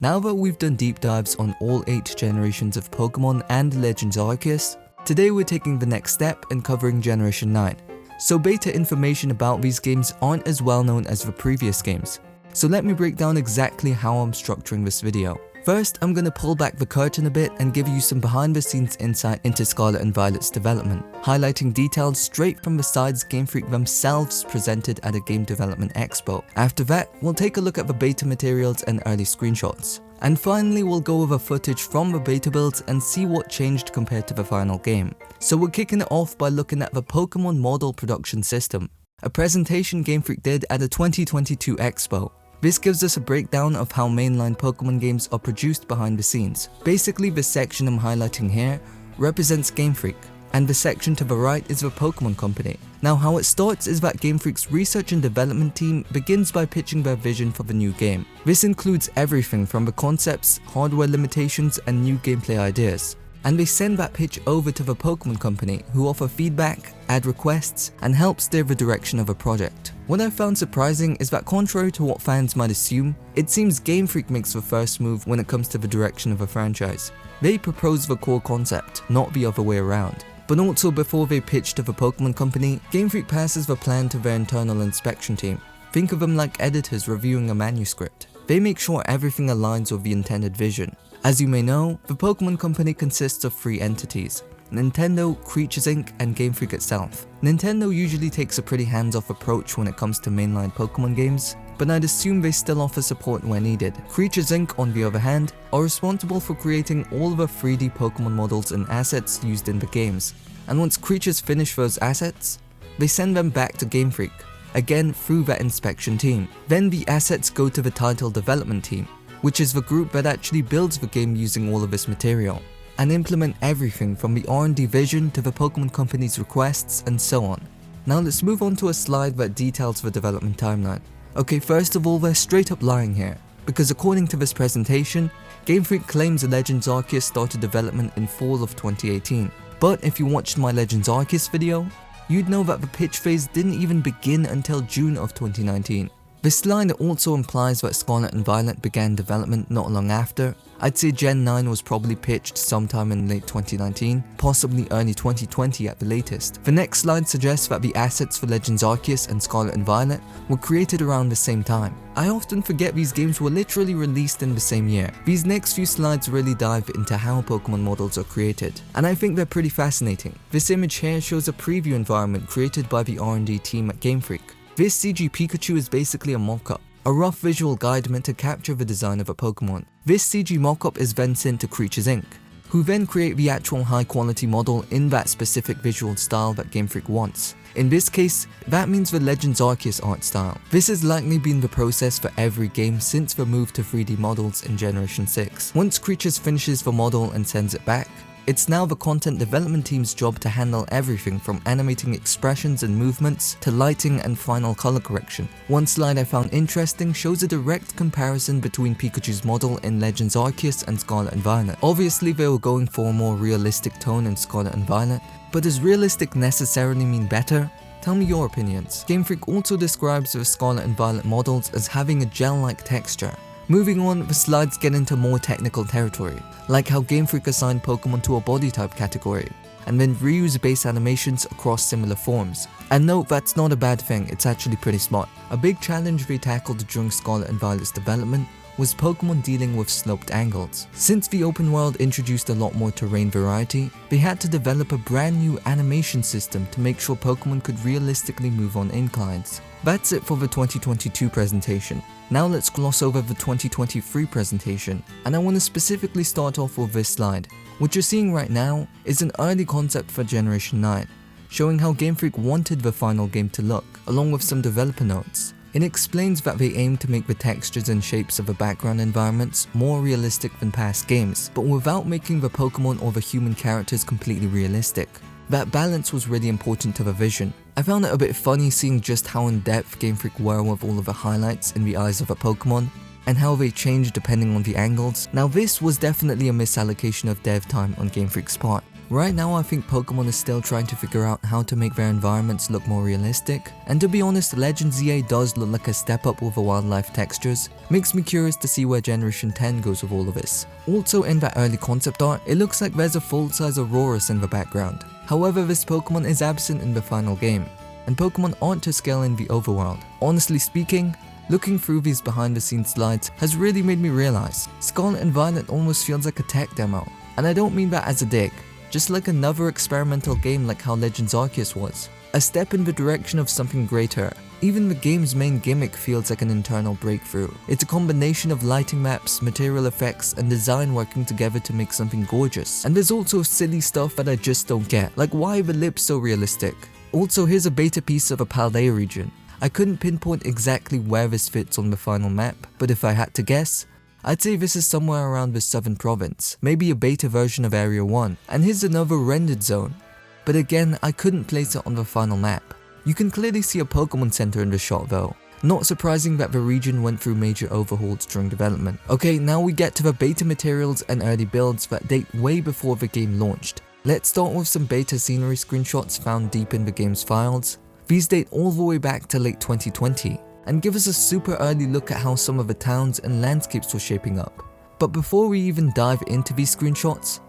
Now that we've done deep dives on all 8 generations of Pokemon and Legends Arceus, today we're taking the next step and covering Generation 9. So beta information about these games aren't as well known as the previous games, so let me break down exactly how I'm structuring this video. First, I'm gonna pull back the curtain a bit and give you some behind the scenes insight into Scarlet and Violet's development, highlighting details straight from the sides Game Freak themselves presented at a game development expo. After that, we'll take a look at the beta materials and early screenshots. And finally, we'll go over footage from the beta builds and see what changed compared to the final game. So we're kicking it off by looking at the Pokemon Model Production System, a presentation Game Freak did at a 2022 expo. This gives us a breakdown of how mainline Pokemon games are produced behind the scenes. Basically, the section I'm highlighting here represents Game Freak, and the section to the right is the Pokemon Company. Now, how it starts is that Game Freak's research and development team begins by pitching their vision for the new game. This includes everything from the concepts, hardware limitations, and new gameplay ideas. And they send that pitch over to the Pokemon Company, who offer feedback, add requests, and help steer the direction of a project. What I found surprising is that contrary to what fans might assume, it seems Game Freak makes the first move when it comes to the direction of a franchise. They propose the core concept, not the other way around. But also before they pitch to the Pokemon Company, Game Freak passes the plan to their internal inspection team. Think of them like editors reviewing a manuscript. They make sure everything aligns with the intended vision. As you may know, the Pokemon Company consists of 3 entities: Nintendo, Creatures Inc., and Game Freak itself. Nintendo usually takes a pretty hands-off approach when it comes to mainline Pokemon games, but I'd assume they still offer support where needed. Creatures Inc., on the other hand, are responsible for creating all the 3D Pokemon models and assets used in the games, and once Creatures finish those assets, they send them back to Game Freak, again through that inspection team. Then the assets go to the title development team, which is the group that actually builds the game using all of this material, and implement everything from the R&D vision to the Pokemon Company's requests and so on. Now let's move on to a slide that details the development timeline. Okay, first of all, they're straight up lying here, because according to this presentation, Game Freak claims Legends Arceus started development in fall of 2018. But if you watched my Legends Arceus video, you'd know that the pitch phase didn't even begin until June of 2019. This slide also implies that Scarlet and Violet began development not long after. I'd say Gen 9 was probably pitched sometime in late 2019, possibly early 2020 at the latest. The next slide suggests that the assets for Legends Arceus and Scarlet and Violet were created around the same time. I often forget these games were literally released in the same year. These next few slides really dive into how Pokemon models are created, and I think they're pretty fascinating. This image here shows a preview environment created by the R&D team at Game Freak. This CG Pikachu is basically a mock-up, a rough visual guide meant to capture the design of a Pokemon. This CG mock-up is then sent to Creatures Inc., who then create the actual high-quality model in that specific visual style that Game Freak wants. In this case, that means the Legends Arceus art style. This has likely been the process for every game since the move to 3D models in Generation 6. Once Creatures finishes the model and sends it back, it's now the content development team's job to handle everything from animating expressions and movements to lighting and final color correction. One slide I found interesting shows a direct comparison between Pikachu's model in Legends Arceus and Scarlet and Violet. Obviously they were going for a more realistic tone in Scarlet and Violet, but does realistic necessarily mean better? Tell me your opinions. Game Freak also describes the Scarlet and Violet models as having a gel-like texture. Moving on, the slides get into more technical territory, like how Game Freak assigned Pokemon to a body type category, and then reuse base animations across similar forms. And no, that's not a bad thing, it's actually pretty smart. A big challenge they tackled during Scarlet and Violet's development was Pokemon dealing with sloped angles. Since the open world introduced a lot more terrain variety, they had to develop a brand new animation system to make sure Pokemon could realistically move on inclines. That's it for the 2022 presentation. Now let's gloss over the 2023 presentation, and I want to specifically start off with this slide. What you're seeing right now is an early concept for Generation 9, showing how Game Freak wanted the final game to look, along with some developer notes. It explains that they aim to make the textures and shapes of the background environments more realistic than past games, but without making the Pokemon or the human characters completely realistic. That balance was really important to the vision. I found it a bit funny seeing just how in-depth Game Freak were with all of the highlights in the eyes of a Pokemon, and how they changed depending on the angles. Now this was definitely a misallocation of dev time on Game Freak's part. Right now I think Pokemon is still trying to figure out how to make their environments look more realistic, and to be honest, Legends EA does look like a step up with the wildlife textures. Makes me curious to see where Generation 10 goes with all of this. Also in that early concept art, it looks like there's a full-size Aurorus in the background. However, this Pokemon is absent in the final game, and Pokemon aren't to scale in the overworld. Honestly speaking, looking through these behind the scenes slides has really made me realize Scarlet and Violet almost feels like a tech demo. And I don't mean that as a dig, just like another experimental game like how Legends Arceus was. A step in the direction of something greater. Even the game's main gimmick feels like an internal breakthrough. It's a combination of lighting maps, material effects, and design working together to make something gorgeous. And there's also silly stuff that I just don't get, like why are the lips so realistic? Also, here's a beta piece of a Paldea region. I couldn't pinpoint exactly where this fits on the final map, but if I had to guess, I'd say this is somewhere around the southern province, maybe a beta version of Area 1, and here's another rendered zone. But again, I couldn't place it on the final map. You can clearly see a Pokemon Center in the shot though. Not surprising that the region went through major overhauls during development. Okay, now we get to the beta materials and early builds that date way before the game launched. Let's start with some beta scenery screenshots found deep in the game's files. These date all the way back to late 2020 and give us a super early look at how some of the towns and landscapes were shaping up. But before we even dive into these screenshots,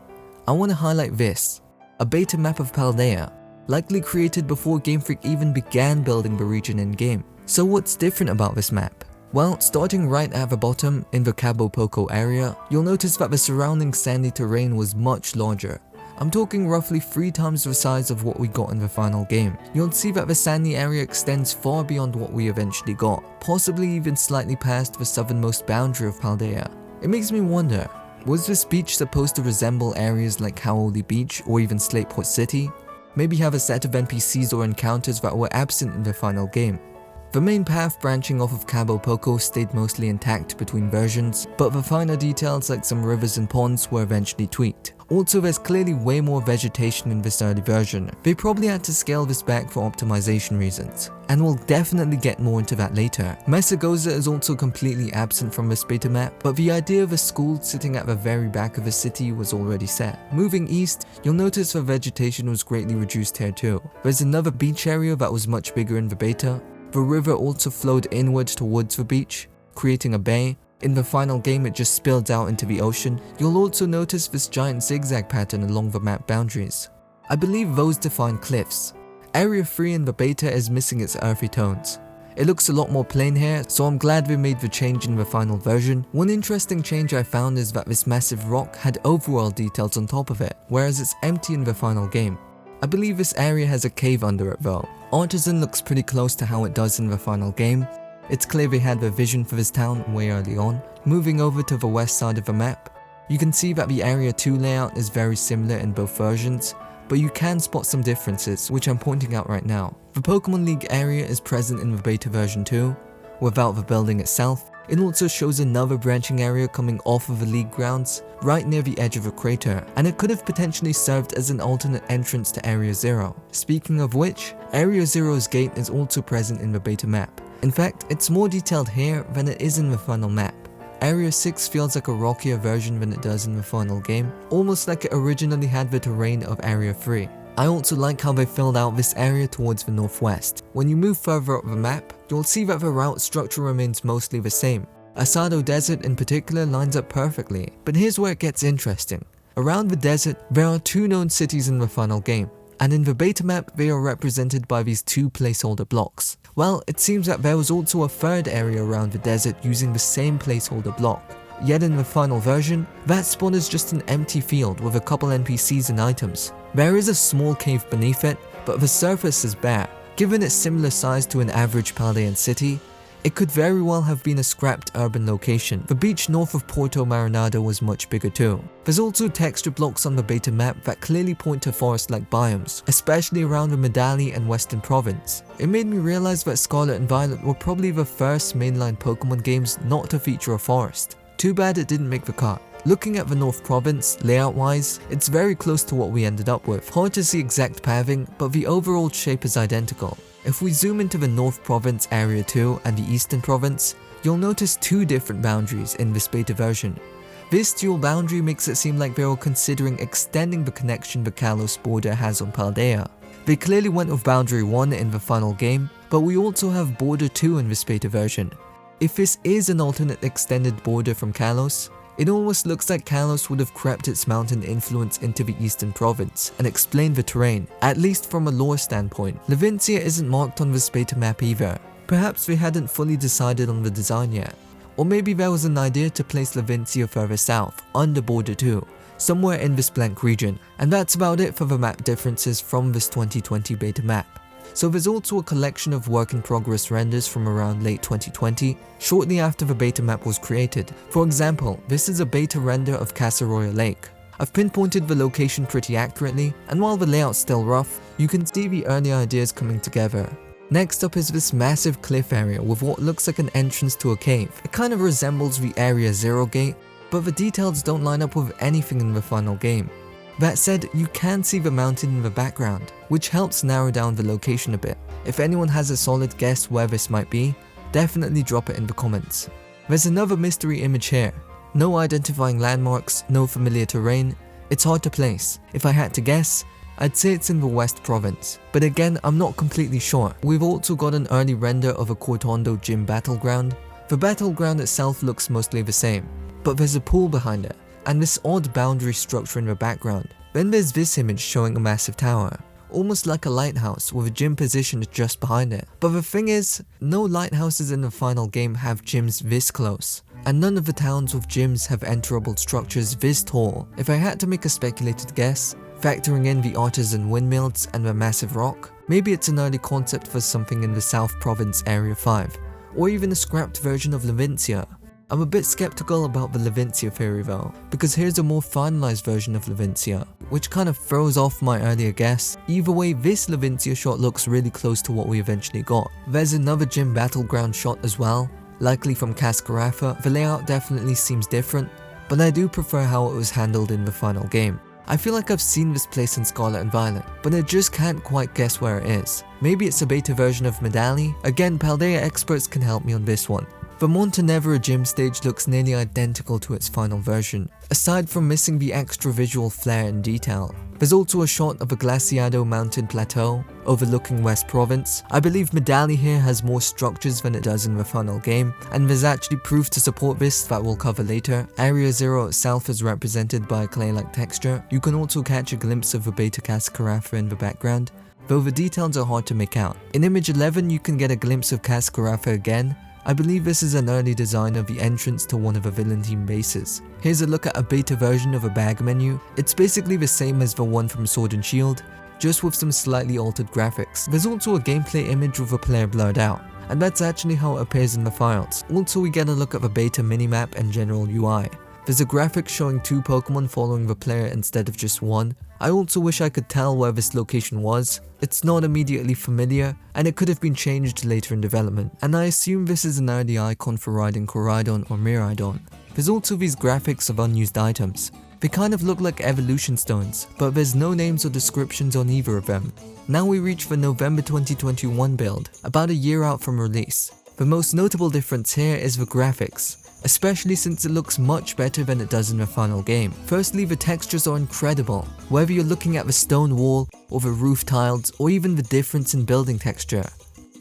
I want to highlight this, a beta map of Paldea, likely created before Game Freak even began building the region in-game. So what's different about this map? Well, starting right at the bottom in the Cabo Poco area, you'll notice that the surrounding sandy terrain was much larger. I'm talking roughly 3 times the size of what we got in the final game. You'll see that the sandy area extends far beyond what we eventually got, possibly even slightly past the southernmost boundary of Paldea. It makes me wonder, was this beach supposed to resemble areas like Howley Beach or even Slateport City? Maybe have a set of NPCs or encounters that were absent in the final game. The main path branching off of Cabo Poco stayed mostly intact between versions, but the finer details like some rivers and ponds were eventually tweaked. Also, there's clearly way more vegetation in this early version. They probably had to scale this back for optimization reasons, and we'll definitely get more into that later. Mesagoza is also completely absent from this beta map, but the idea of a school sitting at the very back of a city was already set. Moving east, you'll notice the vegetation was greatly reduced here too. There's another beach area that was much bigger in the beta. The river also flowed inward towards the beach, creating a bay. In the final game, it just spilled out into the ocean. You'll also notice this giant zigzag pattern along the map boundaries. I believe those define cliffs. Area 3 in the beta is missing its earthy tones. It looks a lot more plain here, so I'm glad we made the change in the final version. One interesting change I found is that this massive rock had overworld details on top of it, whereas it's empty in the final game. I believe this area has a cave under it though. Artisan looks pretty close to how it does in the final game. It's clear they had the vision for this town way early on. Moving over to the west side of the map, you can see that the Area 2 layout is very similar in both versions, but you can spot some differences, which I'm pointing out right now. The Pokemon League area is present in the beta version too, without the building itself. It also shows another branching area coming off of the league grounds, right near the edge of a crater, and it could have potentially served as an alternate entrance to Area 0. Speaking of which, Area 0's gate is also present in the beta map. In fact, it's more detailed here than it is in the final map. Area 6 feels like a rockier version than it does in the final game, almost like it originally had the terrain of Area 3. I also like how they filled out this area towards the northwest. When you move further up the map, you'll see that the route structure remains mostly the same. Asado Desert in particular lines up perfectly, but here's where it gets interesting. Around the desert, there are 2 known cities in the final game, and in the beta map they are represented by these 2 placeholder blocks. Well, it seems that there was also a third area around the desert using the same placeholder block. Yet in the final version, that spot is just an empty field with a couple NPCs and items. There is a small cave beneath it, but the surface is bare. Given its similar size to an average Paldean city, it could very well have been a scrapped urban location. The beach north of Porto Marinado was much bigger too. There's also texture blocks on the beta map that clearly point to forest-like biomes, especially around the Medali and Western Province. It made me realize that Scarlet and Violet were probably the first mainline Pokemon games not to feature a forest. Too bad it didn't make the cut. Looking at the North Province, layout-wise, it's very close to what we ended up with. Hard to see exact pathing, but the overall shape is identical. If we zoom into the North Province Area 2 and the Eastern Province, you'll notice 2 different boundaries in this beta version. This dual boundary makes it seem like they were considering extending the connection the Kalos border has on Paldea. They clearly went with boundary 1 in the final game, but we also have border 2 in this beta version. If this is an alternate extended border from Kalos, it almost looks like Kalos would have crept its mountain influence into the eastern province and explained the terrain, at least from a lore standpoint. Levincia isn't marked on this beta map either. Perhaps they hadn't fully decided on the design yet. Or maybe there was an idea to place Levincia further south, under border 2, somewhere in this blank region. And that's about it for the map differences from this 2020 beta map. So there's also a collection of work-in-progress renders from around late 2020, shortly after the beta map was created. For example, this is a beta render of Casaroya Lake. I've pinpointed the location pretty accurately, and while the layout's still rough, you can see the early ideas coming together. Next up is this massive cliff area with what looks like an entrance to a cave. It kind of resembles the Area 0 gate, but the details don't line up with anything in the final game. That said, you can see the mountain in the background, which helps narrow down the location a bit. If anyone has a solid guess where this might be, definitely drop it in the comments. There's another mystery image here. No identifying landmarks, no familiar terrain, it's hard to place. If I had to guess, I'd say it's in the West Province, but again, I'm not completely sure. We've also got an early render of a Cortondo gym battleground. The battleground itself looks mostly the same, but there's a pool behind it, and this odd boundary structure in the background. Then there's this image showing a massive tower, almost like a lighthouse with a gym positioned just behind it. But the thing is, no lighthouses in the final game have gyms this close, and none of the towns with gyms have enterable structures this tall. If I had to make a speculated guess, factoring in the artisan windmills and the massive rock, maybe it's an early concept for something in the South Province Area 5, or even a scrapped version of Levincia. I'm a bit skeptical about the Levincia theory though, because here's a more finalized version of Levincia, which kind of throws off my earlier guess. Either way, this Levincia shot looks really close to what we eventually got. There's another gym battleground shot as well, likely from Cascarafa. The layout definitely seems different, but I do prefer how it was handled in the final game. I feel like I've seen this place in Scarlet Violet, but I just can't quite guess where it is. Maybe it's a beta version of Medali? Again, Paldea experts can help me on this one. The Montenevera gym stage looks nearly identical to its final version, aside from missing the extra visual flair and detail. There's also a shot of a Glaciado mountain plateau overlooking West Province. I believe Medali here has more structures than it does in the final game, and there's actually proof to support this that we'll cover later. Area 0 itself is represented by a clay-like texture. You can also catch a glimpse of a beta Cascarafa in the background, though the details are hard to make out. In image 11 you can get a glimpse of Cascarafa again. I believe this is an early design of the entrance to one of the villain team bases. Here's a look at a beta version of a bag menu. It's basically the same as the one from Sword and Shield, just with some slightly altered graphics. There's also a gameplay image with a player blurred out, and that's actually how it appears in the files. Also, we get a look at the beta minimap and general UI. There's a graphic showing 2 Pokemon following the player instead of just one. I also wish I could tell where this location was. It's not immediately familiar, and it could have been changed later in development, and I assume this is an early icon for riding Koraidon or Miraidon. There's also these graphics of unused items. They kind of look like evolution stones, but there's no names or descriptions on either of them. Now we reach the November 2021 build, about a year out from release. The most notable difference here is the graphics, especially since it looks much better than it does in the final game. Firstly, the textures are incredible, whether you're looking at the stone wall or the roof tiles or even the difference in building texture.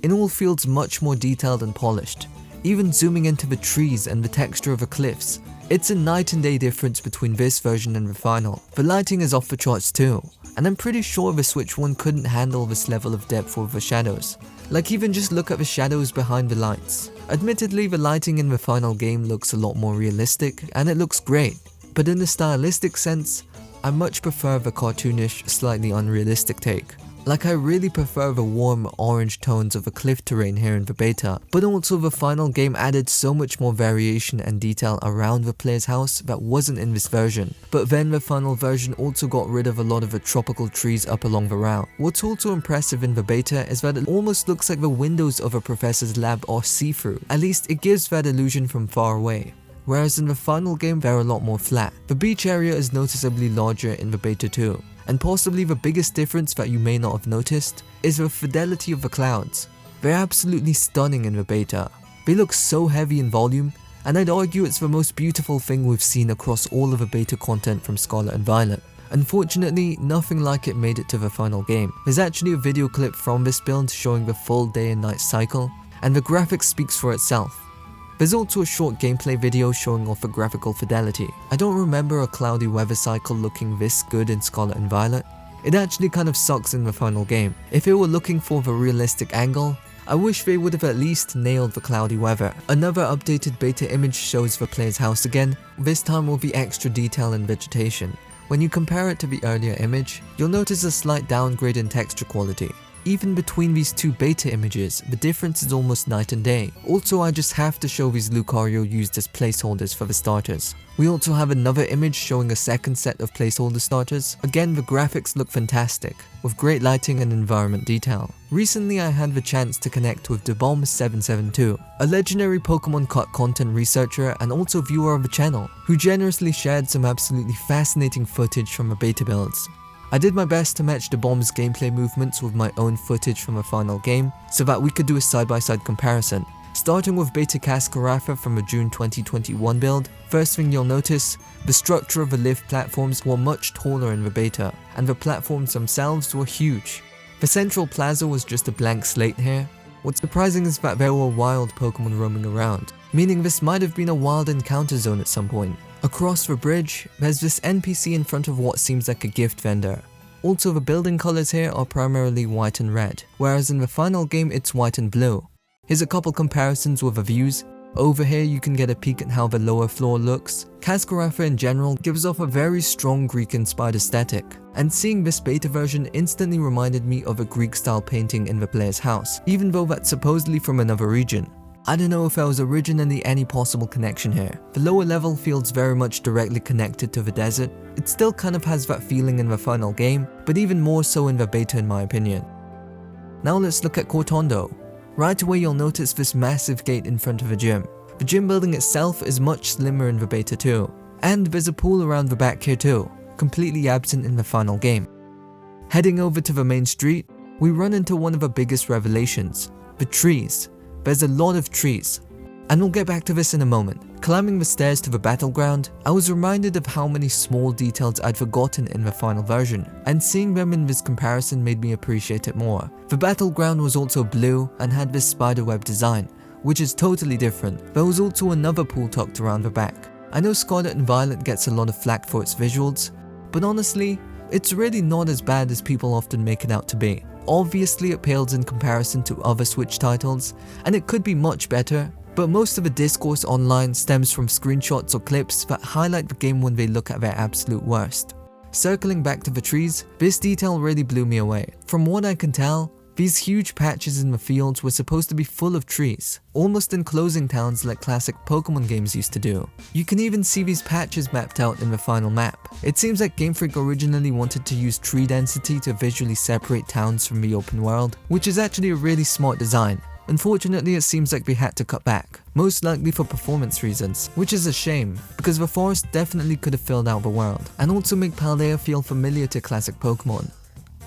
It all feels much more detailed and polished, even zooming into the trees and the texture of the cliffs. It's a night and day difference between this version and the final. The lighting is off the charts too, and I'm pretty sure the Switch one couldn't handle this level of depth with the shadows. Like, even just look at the shadows behind the lights. Admittedly, the lighting in the final game looks a lot more realistic, and it looks great, but in a stylistic sense, I much prefer the cartoonish, slightly unrealistic take. Like, I really prefer the warm orange tones of the cliff terrain here in the beta, but also the final game added so much more variation and detail around the player's house that wasn't in this version. But then the final version also got rid of a lot of the tropical trees up along the route. What's also impressive in the beta is that it almost looks like the windows of a professor's lab are see-through. At least it gives that illusion from far away. Whereas in the final game they're a lot more flat. The beach area is noticeably larger in the beta too. And possibly the biggest difference that you may not have noticed is the fidelity of the clouds. They're absolutely stunning in the beta. They look so heavy in volume, and I'd argue it's the most beautiful thing we've seen across all of the beta content from Scarlet and Violet. Unfortunately, nothing like it made it to the final game. There's actually a video clip from this build showing the full day and night cycle, and the graphics speaks for itself. There's also a short gameplay video showing off the graphical fidelity. I don't remember a cloudy weather cycle looking this good in Scarlet and Violet. It actually kind of sucks in the final game. If they were looking for the realistic angle, I wish they would have at least nailed the cloudy weather. Another updated beta image shows the player's house again, this time with the extra detail and vegetation. When you compare it to the earlier image, you'll notice a slight downgrade in texture quality. Even between these two beta images, the difference is almost night and day. Also, I just have to show these Lucario used as placeholders for the starters. We also have another image showing a second set of placeholder starters. Again, the graphics look fantastic, with great lighting and environment detail. Recently, I had the chance to connect with DeBomb772, a legendary Pokemon cut content researcher and also viewer of the channel, who generously shared some absolutely fascinating footage from the beta builds. I did my best to match DeBomb's gameplay movements with my own footage from the final game, so that we could do a side-by-side comparison. Starting with Beta Cascarafa from the June 2021 build, first thing you'll notice, the structure of the lift platforms were much taller in the beta, and the platforms themselves were huge. The central plaza was just a blank slate here. What's surprising is that there were wild Pokemon roaming around, meaning this might have been a wild encounter zone at some point. Across the bridge, there's this NPC in front of what seems like a gift vendor. Also, the building colors here are primarily white and red, whereas in the final game it's white and blue. Here's a couple comparisons with the views. Over here you can get a peek at how the lower floor looks. Cascarafa in general gives off a very strong Greek-inspired aesthetic, and seeing this beta version instantly reminded me of a Greek-style painting in the player's house, even though that's supposedly from another region. I don't know if there was originally any possible connection here. The lower level feels very much directly connected to the desert. It still kind of has that feeling in the final game, but even more so in the beta in my opinion. Now let's look at Cortondo. Right away you'll notice this massive gate in front of the gym. The gym building itself is much slimmer in the beta too, and there's a pool around the back here too, completely absent in the final game. Heading over to the main street, we run into one of the biggest revelations, the trees. There's a lot of trees, and we'll get back to this in a moment. Climbing the stairs to the battleground, I was reminded of how many small details I'd forgotten in the final version, and seeing them in this comparison made me appreciate it more. The battleground was also blue and had this spiderweb design, which is totally different. There was also another pool tucked around the back. I know Scarlet and Violet gets a lot of flack for its visuals, but honestly, it's really not as bad as people often make it out to be. Obviously it pales in comparison to other Switch titles, and it could be much better, but most of the discourse online stems from screenshots or clips that highlight the game when they look at their absolute worst. Circling back to the trees, this detail really blew me away. From what I can tell, these huge patches in the fields were supposed to be full of trees, almost enclosing towns like classic Pokemon games used to do. You can even see these patches mapped out in the final map. It seems like Game Freak originally wanted to use tree density to visually separate towns from the open world, which is actually a really smart design. Unfortunately, it seems like they had to cut back, most likely for performance reasons, which is a shame, because the forest definitely could have filled out the world, and also make Paldea feel familiar to classic Pokemon.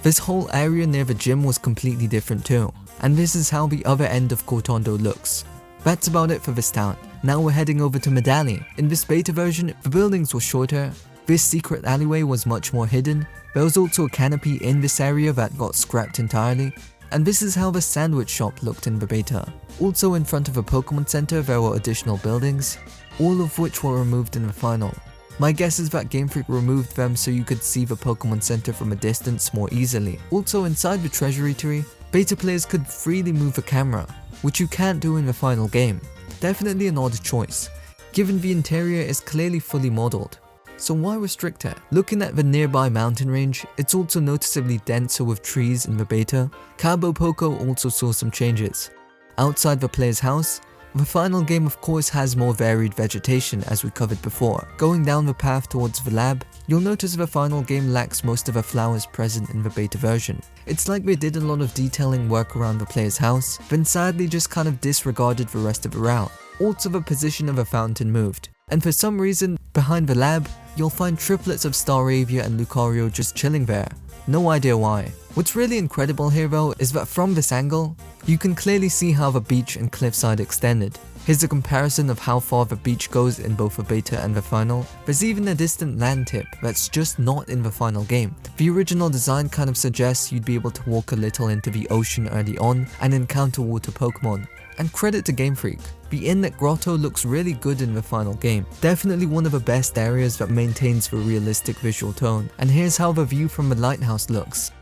This whole area near the gym was completely different too, and this is how the other end of Cortondo looks. That's about it for this town. Now we're heading over to Medali. In this beta version, the buildings were shorter, this secret alleyway was much more hidden, there was also a canopy in this area that got scrapped entirely, and this is how the sandwich shop looked in the beta. Also in front of a Pokemon Center there were additional buildings, all of which were removed in the final. My guess is that Game Freak removed them so you could see the Pokemon Center from a distance more easily. Also inside the treasury tree, beta players could freely move the camera, which you can't do in the final game. Definitely an odd choice, given the interior is clearly fully modeled. So why restrict it? Looking at the nearby mountain range, it's also noticeably denser with trees in the beta. Cabo Poco also saw some changes. Outside the player's house, the final game of course has more varied vegetation as we covered before. Going down the path towards the lab, you'll notice the final game lacks most of the flowers present in the beta version. It's like they did a lot of detailing work around the player's house, then sadly just kind of disregarded the rest of the route. Also the position of a fountain moved, and for some reason, behind the lab, you'll find triplets of Staravia and Lucario just chilling there. No idea why. What's really incredible here though is that from this angle, you can clearly see how the beach and cliffside extended. Here's a comparison of how far the beach goes in both the beta and the final. There's even a distant land tip that's just not in the final game. The original design kind of suggests you'd be able to walk a little into the ocean early on and encounter water Pokemon. And credit to Game Freak, the Inlet Grotto looks really good in the final game. Definitely one of the best areas that maintains the realistic visual tone. And here's how the view from the lighthouse looks.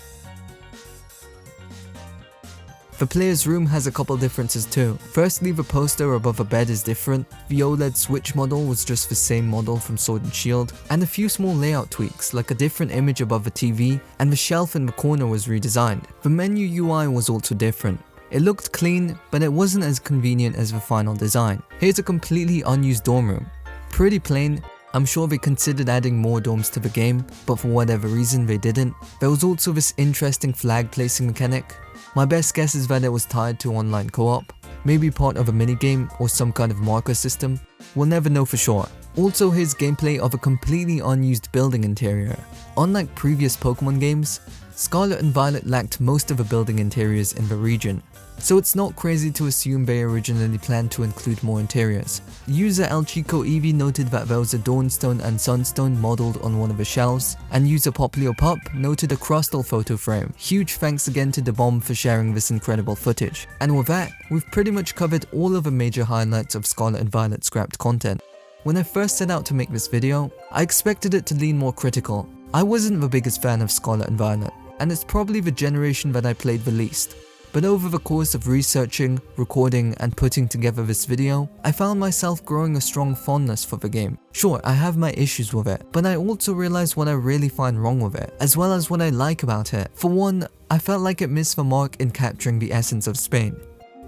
The player's room has a couple differences too. Firstly, the poster above the bed is different, the OLED Switch model was just the same model from Sword and Shield, and a few small layout tweaks like a different image above the TV, and the shelf in the corner was redesigned. The menu UI was also different. It looked clean, but it wasn't as convenient as the final design. Here's a completely unused dorm room. Pretty plain. I'm sure they considered adding more dorms to the game, but for whatever reason they didn't. There was also this interesting flag placing mechanic. My best guess is that it was tied to online co-op, maybe part of a minigame or some kind of marker system. We'll never know for sure. Also, here's gameplay of a completely unused building interior. Unlike previous Pokemon games, Scarlet and Violet lacked most of the building interiors in the region, so it's not crazy to assume they originally planned to include more interiors. User El Chico Eevee noted that there was a Dawnstone and Sunstone modelled on one of the shelves, and user Poplio Pup noted a Crustal photo frame. Huge thanks again to The Bomb for sharing this incredible footage. And with that, we've pretty much covered all of the major highlights of Scarlet and Violet scrapped content. When I first set out to make this video, I expected it to lean more critical. I wasn't the biggest fan of Scarlet and Violet, and it's probably the generation that I played the least. But over the course of researching, recording, and putting together this video, I found myself growing a strong fondness for the game. Sure, I have my issues with it, but I also realized what I really find wrong with it, as well as what I like about it. For one, I felt like it missed the mark in capturing the essence of Spain.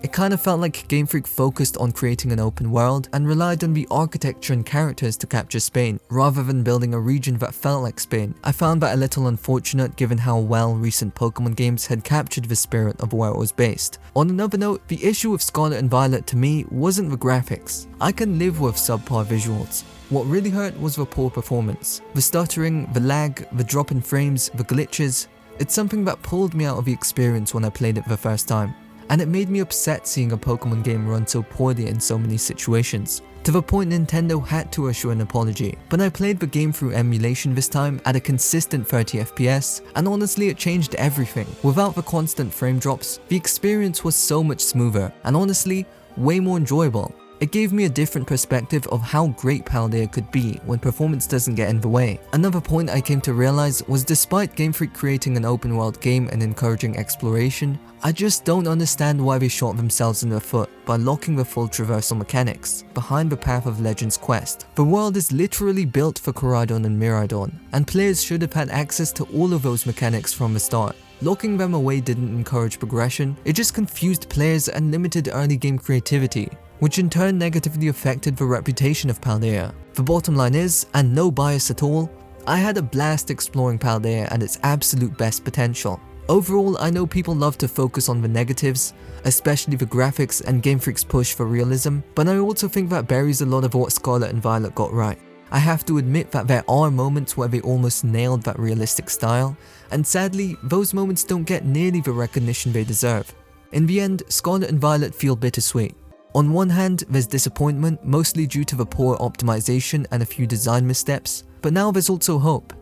It kind of felt like Game Freak focused on creating an open world and relied on the architecture and characters to capture Spain, rather than building a region that felt like Spain. I found that a little unfortunate given how well recent Pokemon games had captured the spirit of where it was based. On another note, the issue with Scarlet and Violet to me wasn't the graphics. I can live with subpar visuals. What really hurt was the poor performance. The stuttering, the lag, the drop in frames, the glitches. It's something that pulled me out of the experience when I played it the first time. And it made me upset seeing a Pokemon game run so poorly in so many situations, to the point Nintendo had to issue an apology. But I played the game through emulation this time at a consistent 30 FPS, and honestly it changed everything. Without the constant frame drops, the experience was so much smoother, and honestly, way more enjoyable. It gave me a different perspective of how great Paldea could be when performance doesn't get in the way. Another point I came to realize was despite Game Freak creating an open world game and encouraging exploration, I just don't understand why they shot themselves in the foot by locking the full traversal mechanics behind the Path of Legends quest. The world is literally built for Koraidon and Miraidon, and players should have had access to all of those mechanics from the start. Locking them away didn't encourage progression, it just confused players and limited early game creativity, which in turn negatively affected the reputation of Paldea. The bottom line is, and no bias at all, I had a blast exploring Paldea and its absolute best potential. Overall, I know people love to focus on the negatives, especially the graphics and Game Freak's push for realism, but I also think that buries a lot of what Scarlet and Violet got right. I have to admit that there are moments where they almost nailed that realistic style, and sadly, those moments don't get nearly the recognition they deserve. In the end, Scarlet and Violet feel bittersweet. On one hand, there's disappointment, mostly due to the poor optimization and a few design missteps, but now there's also hope.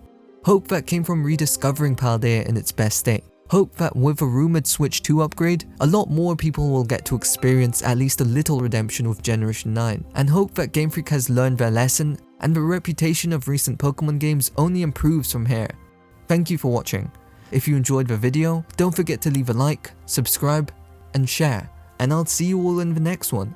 Hope that came from rediscovering Paldea in its best state. Hope that with a rumored Switch 2 upgrade, a lot more people will get to experience at least a little redemption with Generation 9, and hope that Game Freak has learned their lesson and the reputation of recent Pokemon games only improves from here. Thank you for watching. If you enjoyed the video, don't forget to leave a like, subscribe, and share, and I'll see you all in the next one.